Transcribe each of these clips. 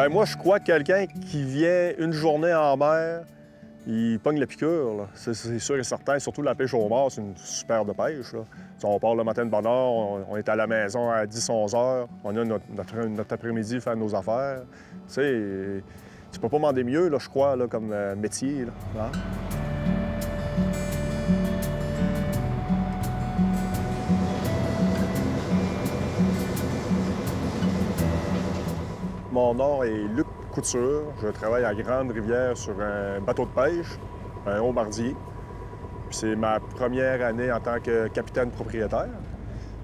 Bien, moi, je crois que quelqu'un qui vient une journée en mer, il pogne la piqûre, là. C'est sûr et certain. Surtout la pêche au mort, c'est une super de pêche, là. Si on part le matin de bonne heure, on est à la maison à 10-11 heures, on a notre après-midi faire nos affaires. Tu sais, tu peux pas demander mieux, là, je crois, là, comme métier, là. Hein? Mon nom est Luc Couture. Je travaille à Grande-Rivière sur un bateau de pêche, un bombardier. C'est ma première année en tant que capitaine propriétaire.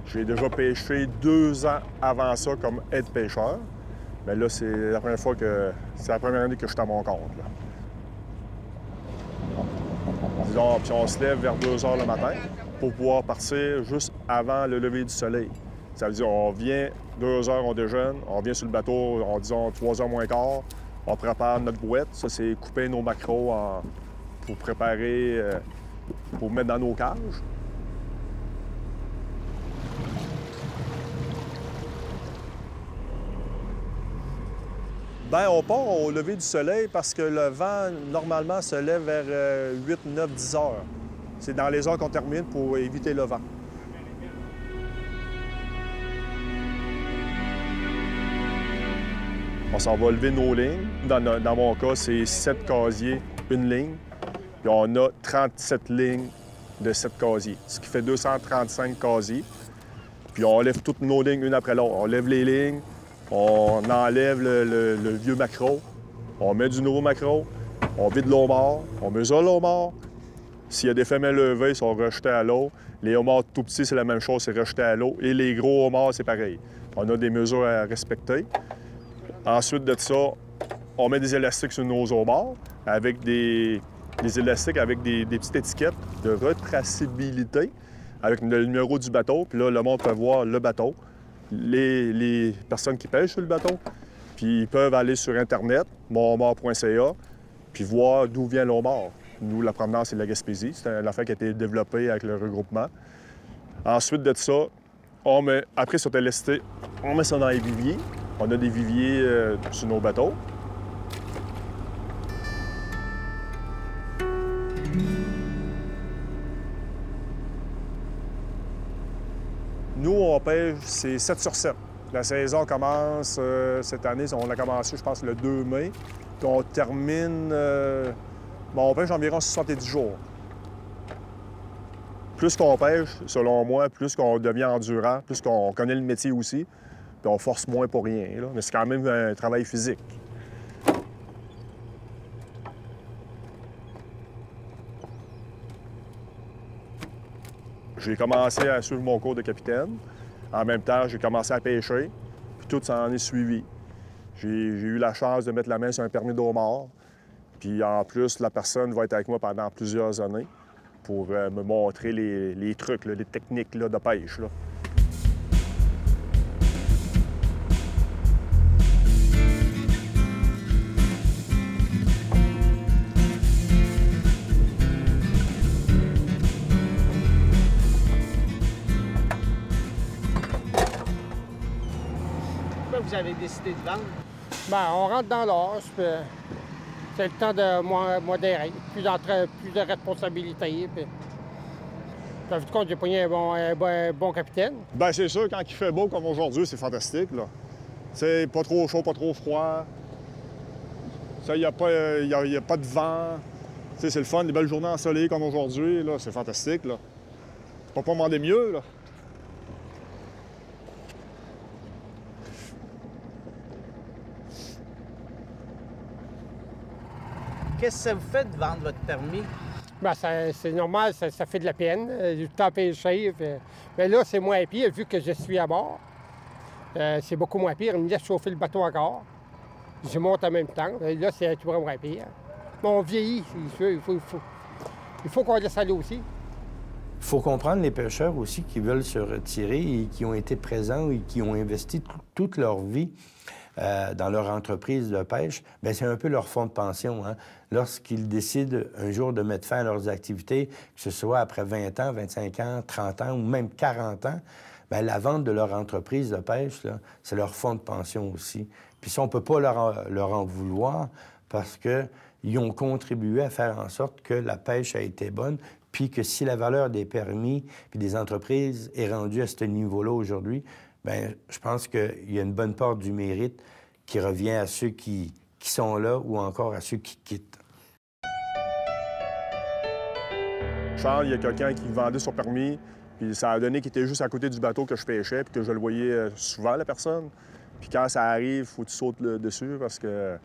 J'ai déjà pêché 2 ans avant ça comme aide-pêcheur. Mais là, c'est la première année que je suis à mon compte, là. Disons, puis on se lève vers 2 heures le matin pour pouvoir partir juste avant le lever du soleil. Ça veut dire on vient 2 heures, on déjeune, on vient sur le bateau, disons 3 heures moins quart, on prépare notre bouette. Ça, c'est couper nos maquereaux pour préparer, pour mettre dans nos cages. Bien, on part au lever du soleil parce que le vent, normalement, se lève vers 8, 9, 10 heures. C'est dans les heures qu'on termine pour éviter le vent. On s'en va lever nos lignes. Dans mon cas, c'est 7 casiers, une ligne. Puis on a 37 lignes de 7 casiers, ce qui fait 235 casiers. Puis on lève toutes nos lignes une après l'autre. On lève les lignes, on enlève le vieux maquereau, on met du nouveau maquereau, on vide l'homard, on mesure l'homard. S'il y a des femelles levées, ils sont rejetés à l'eau. Les homards tout petits, c'est la même chose, c'est rejeté à l'eau. Et les gros homards, c'est pareil. On a des mesures à respecter. Ensuite de ça, on met des élastiques sur nos homards avec des élastiques avec des petites étiquettes de retraçabilité avec le numéro du bateau. Puis là, le monde peut voir le bateau, les personnes qui pêchent sur le bateau. Puis ils peuvent aller sur Internet, monhomard.ca, puis voir d'où vient le homard. Nous, la provenance, c'est de la Gaspésie. C'est une affaire qui a été développée avec le regroupement. Ensuite de ça, après sur TLST, on met ça dans les viviers. On a des viviers sur nos bateaux. Nous, on pêche, c'est 7 sur 7. La saison commence cette année, on a commencé, je pense, le 2 mai. Puis on termine... on pêche environ 70 jours. Plus qu'on pêche, selon moi, plus qu'on devient endurant, plus qu'on connaît le métier aussi, puis on force moins pour rien, là. Mais c'est quand même un travail physique. J'ai commencé à suivre mon cours de capitaine. En même temps, j'ai commencé à pêcher, puis tout s'en est suivi. J'ai eu la chance de mettre la main sur un permis d'homard. Puis en plus, la personne va être avec moi pendant plusieurs années pour me montrer les trucs, là, les techniques là, de pêche, là. Pourquoi vous avez décidé de vendre? Bien, on rentre dans l'âge, puis c'est le temps de modérer, plus de responsabilités. Puis, en fin de compte, j'ai pogné un bon capitaine. Bien, c'est sûr, quand il fait beau comme aujourd'hui, c'est fantastique, là. C'est pas trop chaud, pas trop froid. Il n'y a pas de vent. C'est le fun, des belles journées ensoleillées comme aujourd'hui, là, c'est fantastique, là. Tu peux pas demander mieux, là. Qu'est-ce que ça vous fait de vendre votre permis? Bien, c'est normal, ça fait de la peine, du temps pêché. Mais là, c'est moins pire, vu que je suis à bord. C'est beaucoup moins pire. Il me laisse chauffer le bateau encore. Je monte en même temps. Là, c'est tout moins pire. Mais on vieillit, il faut qu'on laisse aller aussi. Il faut comprendre les pêcheurs aussi qui veulent se retirer et qui ont été présents et qui ont investi toute leur vie dans leur entreprise de pêche. Bien, c'est un peu leur fonds de pension, hein? Lorsqu'ils décident un jour de mettre fin à leurs activités, que ce soit après 20 ans, 25 ans, 30 ans ou même 40 ans, bien, la vente de leur entreprise de pêche, c'est leur fonds de pension aussi. Puis ça, on ne peut pas leur en vouloir parce qu'ils ont contribué à faire en sorte que la pêche a été bonne, puis que si la valeur des permis puis des entreprises est rendue à ce niveau-là aujourd'hui, bien, je pense qu'il y a une bonne part du mérite qui revient à ceux qui sont là ou encore à ceux qui quittent. Charles, il y a quelqu'un qui vendait son permis, puis ça a donné qu'il était juste à côté du bateau que je pêchais, puis que je le voyais souvent, la personne. Puis quand ça arrive, il faut que tu sautes dessus parce que...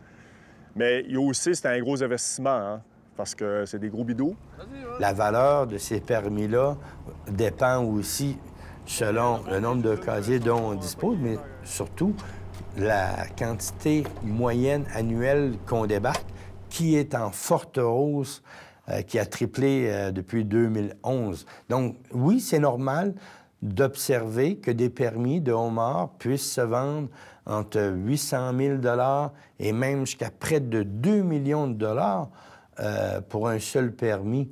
Mais il y a aussi, c'est un gros investissement, hein, parce que c'est des gros bidoux. La valeur de ces permis-là dépend aussi selon le nombre de casiers dont on dispose, mais surtout la quantité moyenne annuelle qu'on débarque, qui est en forte hausse, qui a triplé depuis 2011. Donc, oui, c'est normal d'observer que des permis de homard puissent se vendre entre 800 000 $ et même jusqu'à près de 2 millions de dollars pour un seul permis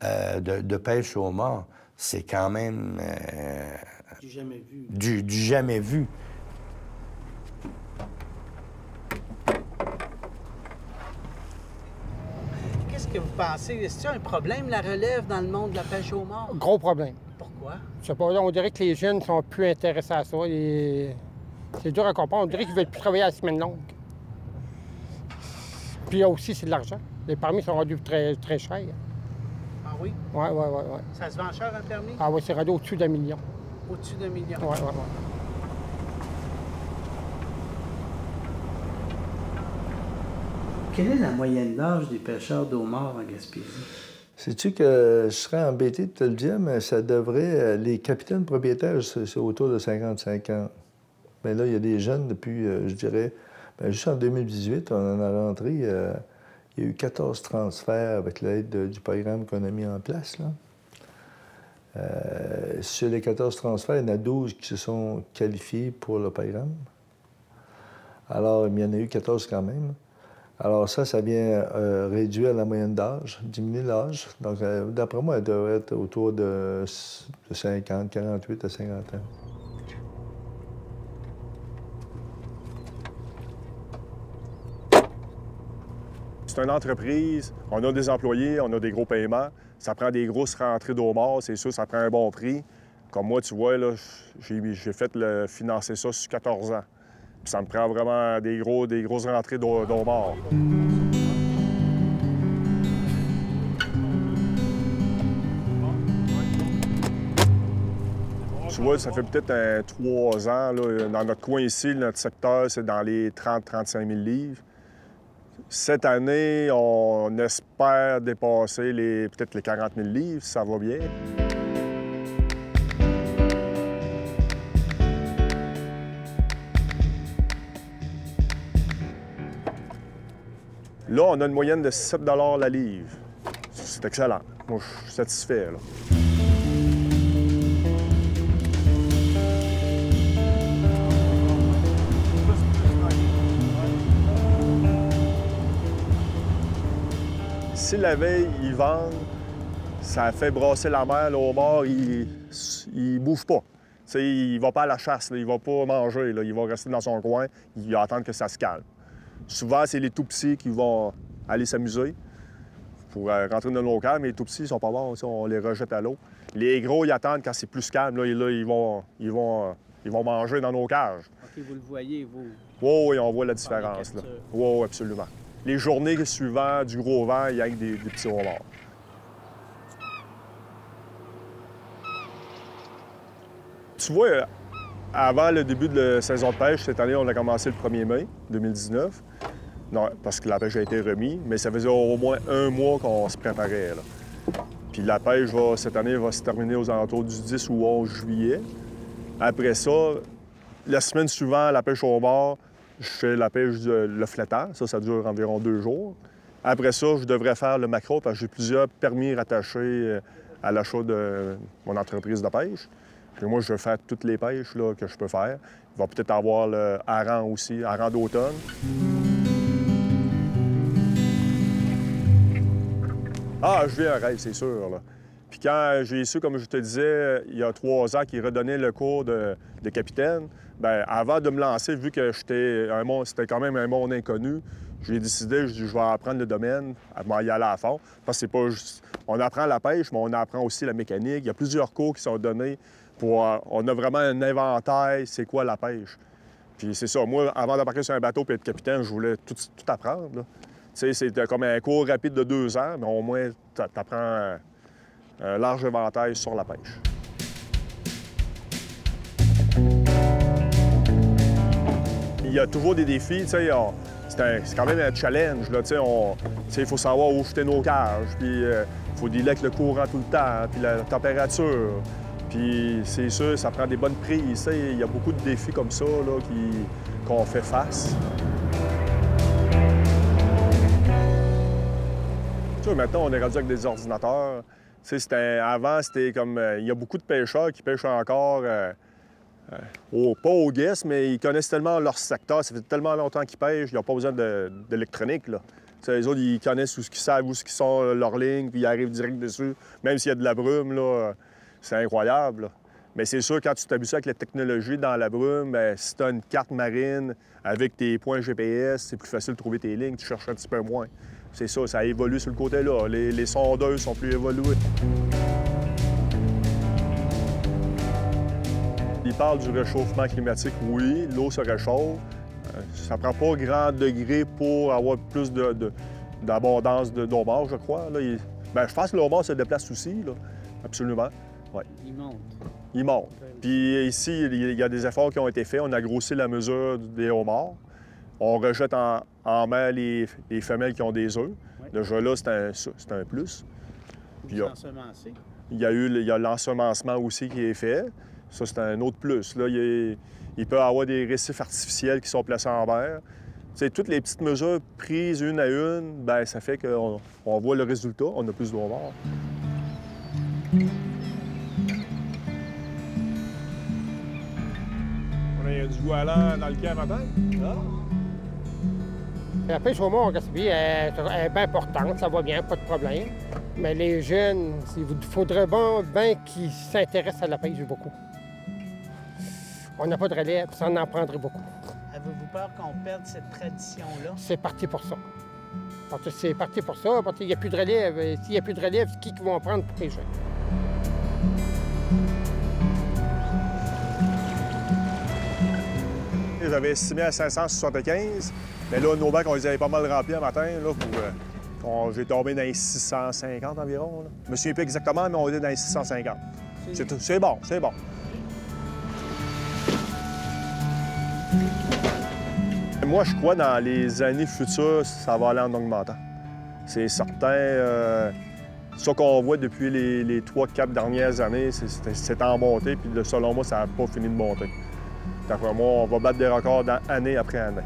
de pêche au homard. C'est quand même... Du jamais vu. Du jamais vu. Qu'est-ce que vous pensez? Est-ce un problème, la relève, dans le monde de la pêche au homard? Gros problème. Pourquoi? Je sais pas, on dirait que les jeunes sont plus intéressés à ça. C'est dur à comprendre. On dirait qu'ils veulent plus travailler à la semaine longue. Puis aussi, c'est de l'argent. Les permis sont rendus très, très chers. Ah oui? Oui. Ça se vend cher, un permis? Ah oui, c'est rendu au-dessus d'1 million. Au-dessus d'1 million? Oui. Quelle est la moyenne d'âge des pêcheurs de homard en Gaspésie? Sais-tu que je serais embêté de te le dire, mais ça devrait... Les capitaines propriétaires, c'est autour de 55 ans. Mais là, il y a des jeunes depuis, je dirais... juste en 2018, on en a rentré... il y a eu 14 transferts avec l'aide du programme qu'on a mis en place, là. Sur les 14 transferts, il y en a 12 qui se sont qualifiés pour le programme. Alors, il y en a eu 14 quand même. Alors ça vient réduire la moyenne d'âge, diminuer l'âge. Donc, d'après moi, elle devrait être autour de 50, 48 à 50 ans. C'est une entreprise, on a des employés, on a des gros paiements. Ça prend des grosses rentrées d'homard, c'est sûr, ça prend un bon prix. Comme moi, tu vois, là, j'ai fait financer ça sur 14 ans. Puis ça me prend vraiment des grosses rentrées d'homard. Tu vois, ça fait peut-être 3 ans. Là, dans notre coin ici, notre secteur, c'est dans les 30-35 000 livres. Cette année, on espère dépasser peut-être les 40 000 livres, si ça va bien. Là, on a une moyenne de 7 $ la livre. C'est excellent. Moi, je suis satisfait, là. Si la veille, ils vendent, ça fait brasser la mer, le homard, il bouge pas. T'sais, il va pas à la chasse, là, il va pas manger, là, il va rester dans son coin, il va attendre que ça se calme. Souvent, c'est les tout-petits qui vont aller s'amuser pour rentrer dans le local, mais les tout-petits, ils sont pas bons, on les rejette à l'eau. Les gros, ils attendent quand c'est plus calme, là, ils vont manger dans nos cages. OK, vous le voyez, vous? Oui, on voit la différence. Oui, absolument. Les journées suivantes du gros vent, il y a des petits homards. Tu vois, avant le début de la saison de pêche, cette année, on a commencé le 1er mai 2019. Non, parce que la pêche a été remise, mais ça faisait au moins 1 mois qu'on se préparait, là. Puis la pêche, cette année, va se terminer aux alentours du 10 ou 11 juillet. Après ça, la semaine suivante, la pêche au homard, je fais la pêche le flétan. Ça dure environ 2 jours. Après ça, je devrais faire le maquereau parce que j'ai plusieurs permis rattachés à l'achat de mon entreprise de pêche. Puis moi, je vais faire toutes les pêches là, que je peux faire. Il va peut-être avoir le hareng aussi, hareng d'automne. Ah, je vis un rêve, c'est sûr, là. Puis quand j'ai su, comme je te disais, il y a 3 ans, qu'il redonnait le cours de capitaine, bien, avant de me lancer, vu que c'était quand même un monde inconnu, j'ai décidé, je vais apprendre le domaine, à y aller à fond. Parce que c'est pas juste... On apprend la pêche, mais on apprend aussi la mécanique. Il y a plusieurs cours qui sont donnés pour... On a vraiment un inventaire, c'est quoi la pêche. Puis c'est ça, moi, avant d'embarquer sur un bateau et être capitaine, je voulais tout apprendre. Tu sais, c'était comme un cours rapide de 2 ans, mais au moins, tu apprends un large éventail sur la pêche. Il y a toujours des défis, tu sais, c'est quand même un challenge, là, tu sais, il faut savoir où jeter nos cages, puis il faut dealer avec le courant tout le temps, puis la température. Puis c'est sûr, ça prend des bonnes prises, tu sais, il y a beaucoup de défis comme ça, là, qu'on fait face. Tu sais, maintenant, on est rendu avec des ordinateurs. Tu sais, avant, c'était comme... Il y a beaucoup de pêcheurs qui pêchent encore... pas au guess, mais ils connaissent tellement leur secteur, ça fait tellement longtemps qu'ils pêchent, ils n'ont pas besoin d'électronique, là. Les autres, ils connaissent ils savent où sont leurs lignes, puis ils arrivent direct dessus. Même s'il y a de la brume, là, c'est incroyable, là. Mais c'est sûr, quand tu t'habitues avec la technologie dans la brume, bien, si tu as une carte marine avec tes points GPS, c'est plus facile de trouver tes lignes, tu cherches un petit peu moins. C'est ça, ça évolue sur le côté-là. Les sondeuses sont plus évoluées. Il parle du réchauffement climatique, oui, l'eau se réchauffe. Ça prend pas grand degré pour avoir plus d'abondance d'homard, je crois. Là, bien, je pense que le homard se déplace aussi, là. Absolument. Ouais. Il monte. Il monte. Puis ici, il y a des efforts qui ont été faits. On a grossi la mesure des homards. On rejette en mer les femelles qui ont des œufs. Oui. Déjà là, c'est un plus. Puis, il y a l'ensemencement aussi qui est fait. Ça, c'est un autre plus. Là, il peut y avoir des récifs artificiels qui sont placés en mer. T'sais, toutes les petites mesures prises une à une, bien, ça fait qu'on voit le résultat. On a plus de homards. On a du goéland dans le quai à matin. Ah. La pêche au homard en Gaspésie est bien importante, ça va bien, pas de problème. Mais les jeunes, il faudrait bien qu'ils s'intéressent à la pêche beaucoup. On n'a pas de relève, ça en prendrait beaucoup. Avez-vous peur qu'on perde cette tradition-là? C'est parti pour ça. C'est parti pour ça, parce qu'il n'y a plus de relève. S'il n'y a plus de relève, c'est qui vont prendre pour pêcher? J'avais estimé à 575, mais là, nos bacs, on les avait pas mal remplis un matin. J'ai tombé dans les 650 environ. Là. Je me souviens pas exactement, mais on était dans les 650. C'est bon, c'est bon. Moi, je crois que dans les années futures, ça va aller en augmentant. C'est certain. Ce qu'on voit depuis les 3-4 dernières années, c'est en montée, puis selon moi, ça n'a pas fini de monter. D'après moi, on va battre des records année après année.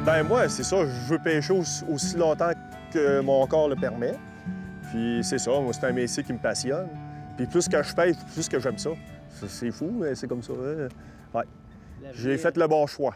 Ben moi, c'est ça, je veux pêcher aussi longtemps que mon corps le permet. Puis c'est ça, moi, c'est un métier qui me passionne. Puis plus que je pêche, plus que j'aime ça. C'est fou, mais c'est comme ça. Ouais. J'ai fait le bon choix.